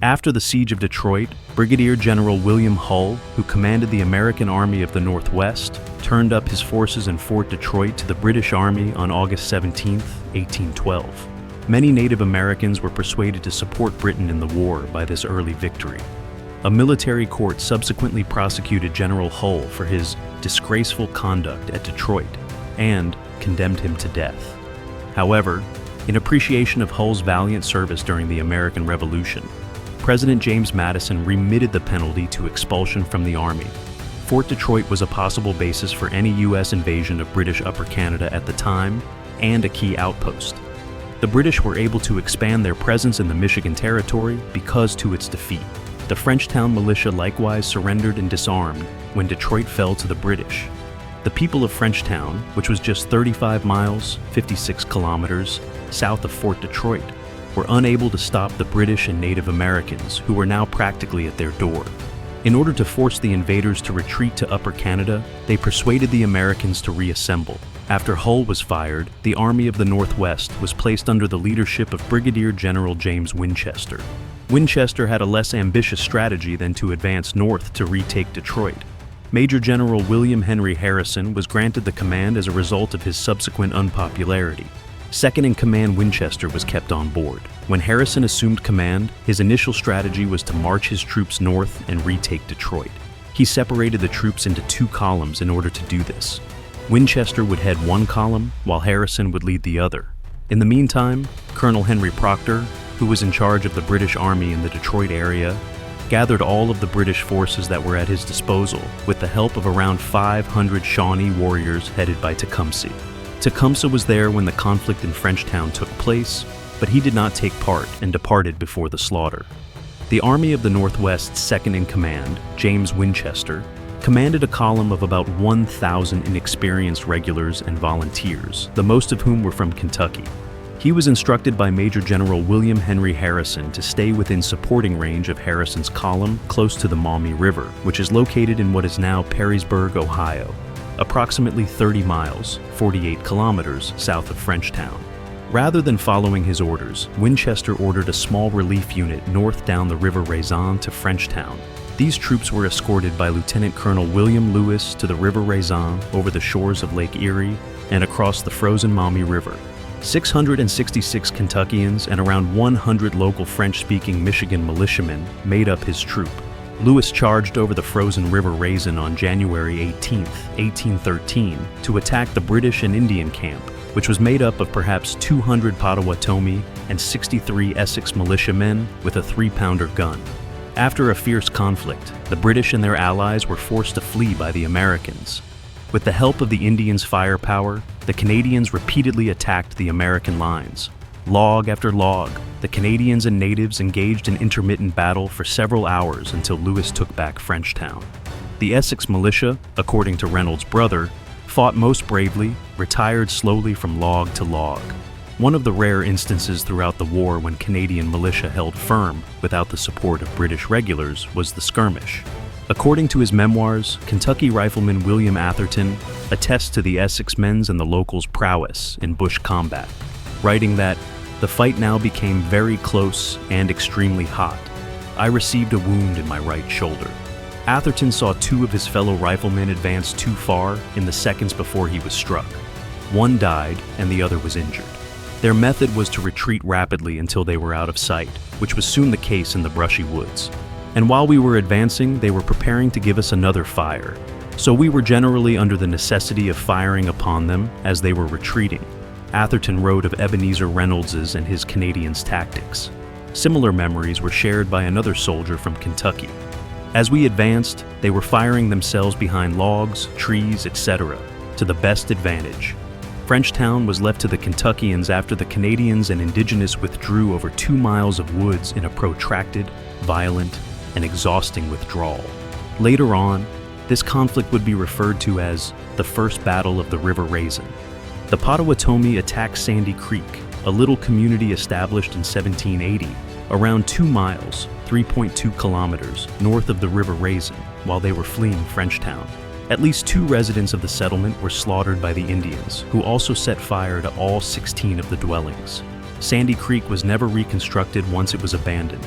After the siege of Detroit, Brigadier General William Hull, who commanded the American Army of the Northwest, turned up his forces in Fort Detroit to the British Army on August 17, 1812. Many Native Americans were persuaded to support Britain in the war by this early victory. A military court subsequently prosecuted General Hull for his disgraceful conduct at Detroit and condemned him to death. However, in appreciation of Hull's valiant service during the American Revolution, President James Madison remitted the penalty to expulsion from the Army. Fort Detroit was a possible basis for any U.S. invasion of British Upper Canada at the time and a key outpost. The British were able to expand their presence in the Michigan Territory because to its defeat. The Frenchtown militia likewise surrendered and disarmed when Detroit fell to the British. The people of Frenchtown, which was just 35 miles, 56 kilometers, south of Fort Detroit, were unable to stop the British and Native Americans, who were now practically at their door. In order to force the invaders to retreat to Upper Canada, they persuaded the Americans to reassemble. After Hull was fired, the Army of the Northwest was placed under the leadership of Brigadier General James Winchester. Winchester had a less ambitious strategy than to advance north to retake Detroit. Major General William Henry Harrison was granted the command as a result of his subsequent unpopularity. Second-in-command Winchester was kept on board. When Harrison assumed command, his initial strategy was to march his troops north and retake Detroit. He separated the troops into two columns in order to do this. Winchester would head one column, while Harrison would lead the other. In the meantime, Colonel Henry Procter, who was in charge of the British Army in the Detroit area, gathered all of the British forces that were at his disposal with the help of around 500 Shawnee warriors headed by Tecumseh. Tecumseh was there when the conflict in Frenchtown took place, but he did not take part and departed before the slaughter. The Army of the Northwest's second-in-command, James Winchester, commanded a column of about 1,000 inexperienced regulars and volunteers, the most of whom were from Kentucky. He was instructed by Major General William Henry Harrison to stay within supporting range of Harrison's column close to the Maumee River, which is located in what is now Perrysburg, Ohio, approximately 30 miles, 48 kilometers south of Frenchtown. Rather than following his orders, Winchester ordered a small relief unit north down the River Raisin to Frenchtown. These troops were escorted by Lieutenant Colonel William Lewis to the River Raisin over the shores of Lake Erie and across the frozen Maumee River. 666 Kentuckians and around 100 local French-speaking Michigan militiamen made up his troop. Lewis charged over the frozen River Raisin on January 18, 1813, to attack the British and Indian camp, which was made up of perhaps 200 Potawatomi and 63 Essex militiamen with a 3-pounder gun. After a fierce conflict, the British and their allies were forced to flee by the Americans. With the help of the Indians' firepower, the Canadians repeatedly attacked the American lines. Log after log, the Canadians and natives engaged in intermittent battle for several hours until Lewis took back Frenchtown. The Essex militia, according to Reynolds' brother, fought most bravely, retired slowly from log to log. One of the rare instances throughout the war when Canadian militia held firm without the support of British regulars was the skirmish. According to his memoirs, Kentucky rifleman William Atherton attests to the Essex men's and the locals' prowess in bush combat, writing that, "The fight now became very close and extremely hot. I received a wound in my right shoulder." Atherton saw two of his fellow riflemen advance too far in the seconds before he was struck. One died and the other was injured. Their method was to retreat rapidly until they were out of sight, which was soon the case in the brushy woods. And while we were advancing, they were preparing to give us another fire, so we were generally under the necessity of firing upon them as they were retreating. Atherton wrote of Ebenezer Reynolds's and his Canadians' tactics. Similar memories were shared by another soldier from Kentucky. As we advanced, they were firing themselves behind logs, trees, etc., to the best advantage. Frenchtown was left to the Kentuckians after the Canadians and Indigenous withdrew over 2 miles of woods in a protracted, violent, and exhausting withdrawal. Later on, this conflict would be referred to as the First Battle of the River Raisin. The Potawatomi attacked Sandy Creek, a little community established in 1780, around 2 miles, 3.2 kilometers, north of the River Raisin, while they were fleeing Frenchtown. At least 2 residents of the settlement were slaughtered by the Indians, who also set fire to all 16 of the dwellings. Sandy Creek was never reconstructed once it was abandoned.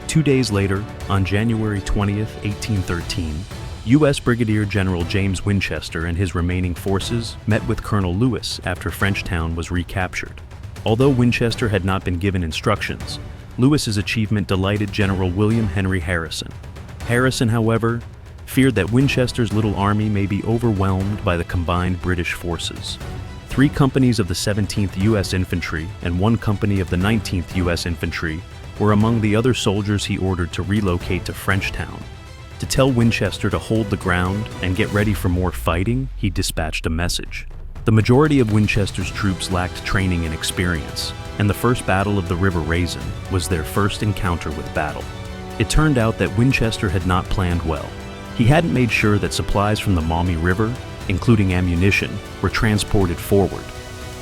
2 days later, on January 20th, 1813, U.S. Brigadier General James Winchester and his remaining forces met with Colonel Lewis after Frenchtown was recaptured. Although Winchester had not been given instructions, Lewis's achievement delighted General William Henry Harrison. Harrison, however, feared that Winchester's little army may be overwhelmed by the combined British forces. 3 companies of the 17th U.S. Infantry and 1 company of the 19th U.S. Infantry were among the other soldiers he ordered to relocate to Frenchtown. To tell Winchester to hold the ground and get ready for more fighting, he dispatched a message. The majority of Winchester's troops lacked training and experience, and the First Battle of the River Raisin was their first encounter with battle. It turned out that Winchester had not planned well. He hadn't made sure that supplies from the Maumee River, including ammunition, were transported forward.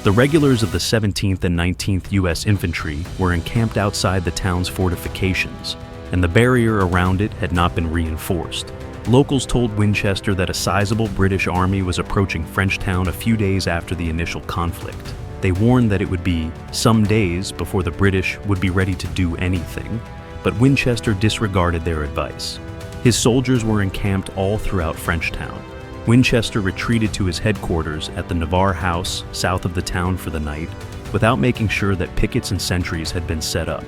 The regulars of the 17th and 19th U.S. Infantry were encamped outside the town's fortifications, and the barrier around it had not been reinforced. Locals told Winchester that a sizable British army was approaching Frenchtown a few days after the initial conflict. They warned that it would be some days before the British would be ready to do anything, but Winchester disregarded their advice. His soldiers were encamped all throughout Frenchtown. Winchester retreated to his headquarters at the Navarre House south of the town for the night, without making sure that pickets and sentries had been set up.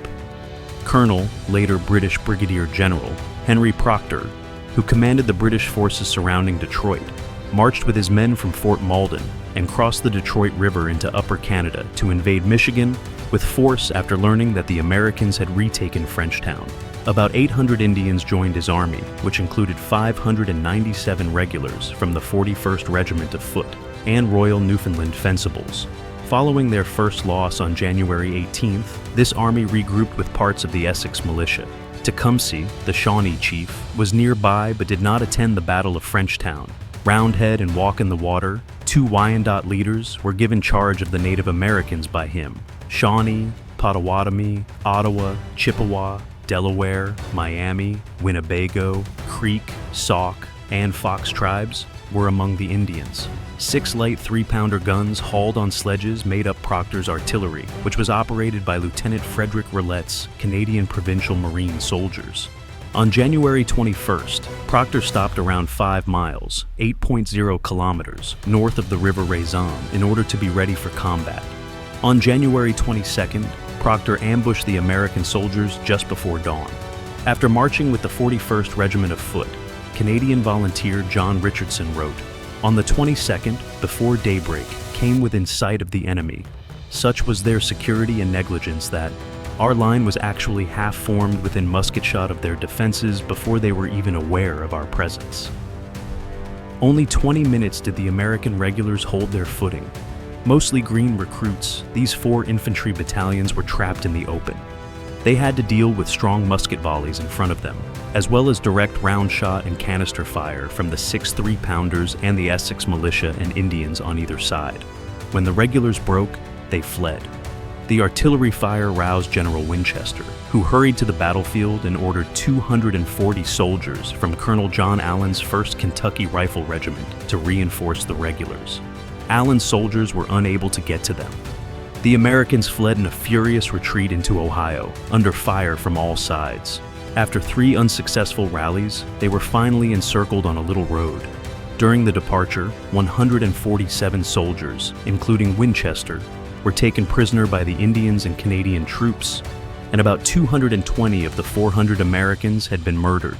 Colonel, later British Brigadier General, Henry Procter, who commanded the British forces surrounding Detroit, marched with his men from Fort Malden and crossed the Detroit River into Upper Canada to invade Michigan with force after learning that the Americans had retaken Frenchtown. About 800 Indians joined his army, which included 597 regulars from the 41st Regiment of Foot and Royal Newfoundland Fencibles. Following their first loss on January 18th, this army regrouped with parts of the Essex militia. Tecumseh, the Shawnee chief, was nearby but did not attend the Battle of Frenchtown. Roundhead and Walk in the Water, 2 Wyandot leaders, were given charge of the Native Americans by him. Shawnee, Potawatomi, Ottawa, Chippewa, Delaware, Miami, Winnebago, Creek, Sauk, and Fox tribes were among the Indians. 6 light 3-pounder guns hauled on sledges made up Procter's artillery, which was operated by Lieutenant Frederick Roulette's Canadian Provincial Marine soldiers. On January 21st, Procter stopped around 5 miles, 8.0 kilometers, north of the River Raisin in order to be ready for combat. On January 22nd, Procter ambushed the American soldiers just before dawn. After marching with the 41st Regiment of Foot, Canadian volunteer John Richardson wrote, "On the 22nd, before daybreak, came within sight of the enemy. Such was their security and negligence that our line was actually half formed within musket shot of their defenses before they were even aware of our presence." Only 20 minutes did the American regulars hold their footing. Mostly green recruits, these 4 infantry battalions were trapped in the open. They had to deal with strong musket volleys in front of them, as well as direct round shot and canister fire from the 6 3-pounders and the Essex militia and Indians on either side. When the regulars broke, they fled. The artillery fire roused General Winchester, who hurried to the battlefield and ordered 240 soldiers from Colonel John Allen's 1st Kentucky Rifle Regiment to reinforce the regulars. Allen's soldiers were unable to get to them. The Americans fled in a furious retreat into Ohio, under fire from all sides. After 3 unsuccessful rallies, they were finally encircled on a little road. During the departure, 147 soldiers, including Winchester, were taken prisoner by the Indians and Canadian troops, and about 220 of the 400 Americans had been murdered,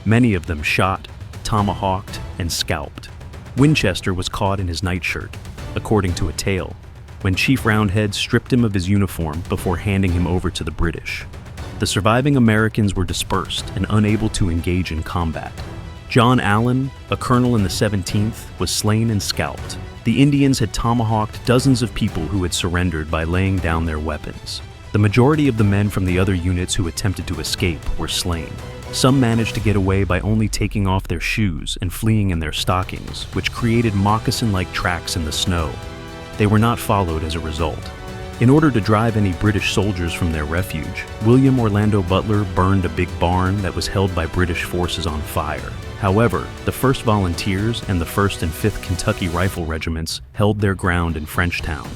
many of them shot, tomahawked, and scalped. Winchester was caught in his nightshirt, according to a tale, when Chief Roundhead stripped him of his uniform before handing him over to the British. The surviving Americans were dispersed and unable to engage in combat. John Allen, a colonel in the 17th, was slain and scalped. The Indians had tomahawked dozens of people who had surrendered by laying down their weapons. The majority of the men from the other units who attempted to escape were slain. Some managed to get away by only taking off their shoes and fleeing in their stockings, which created moccasin-like tracks in the snow. They were not followed as a result. In order to drive any British soldiers from their refuge, William Orlando Butler burned a big barn that was held by British forces on fire. However, the 1st Volunteers and the 1st and 5th Kentucky Rifle Regiments held their ground in Frenchtown.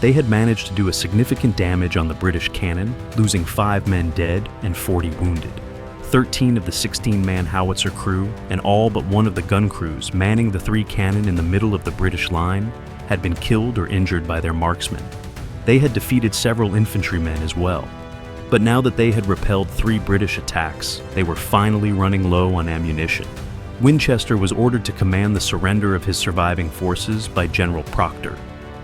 They had managed to do a significant damage on the British cannon, losing 5 men dead and 40 wounded. 13 of the 16-man howitzer crew and all but one of the gun crews manning the 3 cannon in the middle of the British line had been killed or injured by their marksmen. They had defeated several infantrymen as well. But now that they had repelled 3 British attacks, they were finally running low on ammunition. Winchester was ordered to command the surrender of his surviving forces by General Procter.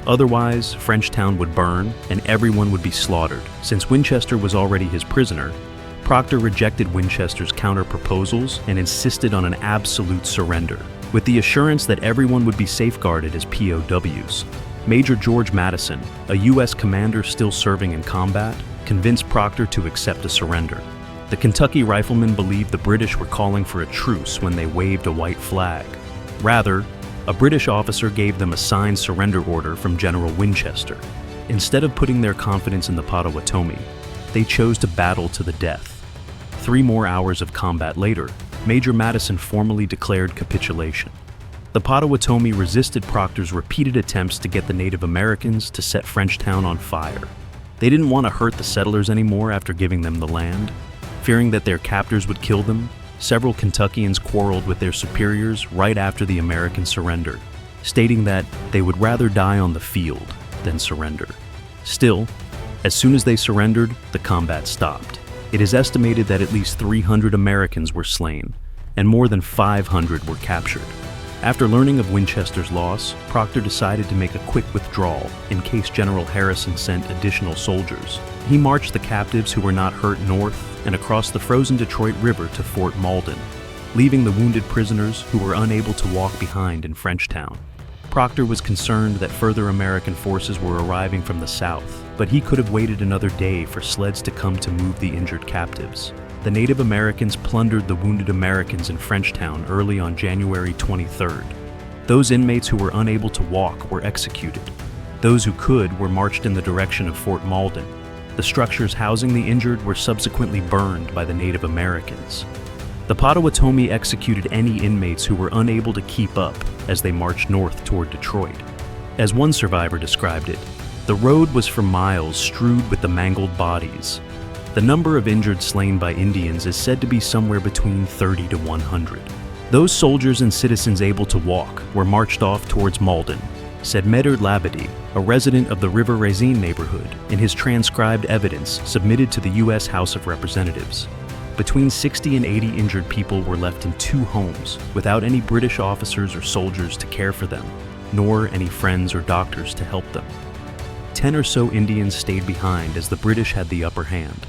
Otherwise, Frenchtown would burn and everyone would be slaughtered. Since Winchester was already his prisoner, Procter rejected Winchester's counter-proposals and insisted on an absolute surrender, with the assurance that everyone would be safeguarded as POWs. Major George Madison, a U.S. commander still serving in combat, convinced Procter to accept a surrender. The Kentucky riflemen believed the British were calling for a truce when they waved a white flag. Rather, a British officer gave them a signed surrender order from General Winchester. Instead of putting their confidence in the Potawatomi, they chose to battle to the death. 3 more hours of combat later, Major Madison formally declared capitulation. The Potawatomi resisted Procter's repeated attempts to get the Native Americans to set Frenchtown on fire. They didn't want to hurt the settlers anymore after giving them the land. Fearing that their captors would kill them, several Kentuckians quarreled with their superiors right after the American surrender, stating that they would rather die on the field than surrender. Still, as soon as they surrendered, the combat stopped. It is estimated that at least 300 Americans were slain, and more than 500 were captured. After learning of Winchester's loss, Procter decided to make a quick withdrawal in case General Harrison sent additional soldiers. He marched the captives who were not hurt north and across the frozen Detroit River to Fort Malden, leaving the wounded prisoners who were unable to walk behind in Frenchtown. Procter was concerned that further American forces were arriving from the south, but he could have waited another day for sleds to come to move the injured captives. The Native Americans plundered the wounded Americans in Frenchtown early on January 23rd. Those inmates who were unable to walk were executed. Those who could were marched in the direction of Fort Malden. The structures housing the injured were subsequently burned by the Native Americans. The Potawatomi executed any inmates who were unable to keep up as they marched north toward Detroit. As one survivor described it, the road was for miles strewed with the mangled bodies. The number of injured slain by Indians is said to be somewhere between 30 to 100. Those soldiers and citizens able to walk were marched off towards Malden, said Medard Labadie, a resident of the River Raisin neighborhood, in his transcribed evidence submitted to the U.S. House of Representatives. Between 60 and 80 injured people were left in 2 homes without any British officers or soldiers to care for them, nor any friends or doctors to help them. 10 or so Indians stayed behind as the British had the upper hand.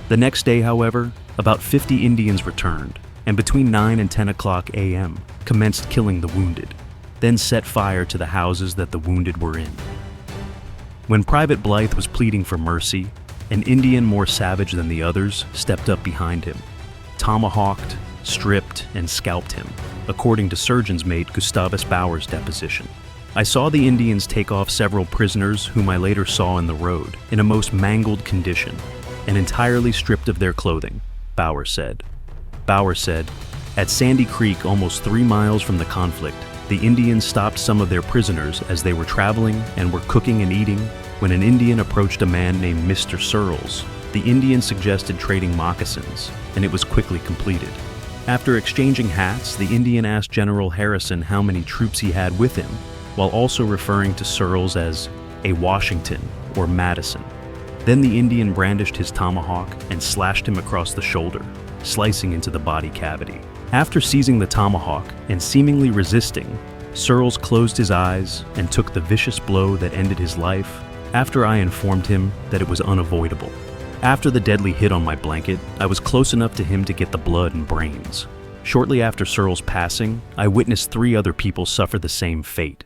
The next day, however, about 50 Indians returned, and between 9 and 10 o'clock a.m. commenced killing the wounded, then set fire to the houses that the wounded were in. When Private Blythe was pleading for mercy, an Indian more savage than the others stepped up behind him, tomahawked, stripped, and scalped him, according to surgeon's mate Gustavus Bauer's deposition. I saw the Indians take off several prisoners whom I later saw in the road, in a most mangled condition, and entirely stripped of their clothing, Bauer said. Bauer said, at Sandy Creek, almost 3 miles from the conflict, the Indians stopped some of their prisoners as they were traveling and were cooking and eating when an Indian approached a man named Mr. Searles. The Indian suggested trading moccasins, and it was quickly completed. After exchanging hats, the Indian asked General Harrison how many troops he had with him, while also referring to Searles as a Washington or Madison. Then the Indian brandished his tomahawk and slashed him across the shoulder, slicing into the body cavity. After seizing the tomahawk and seemingly resisting, Searles closed his eyes and took the vicious blow that ended his life after I informed him that it was unavoidable. After the deadly hit on my blanket, I was close enough to him to get the blood and brains. Shortly after Searles' passing, I witnessed 3 other people suffer the same fate.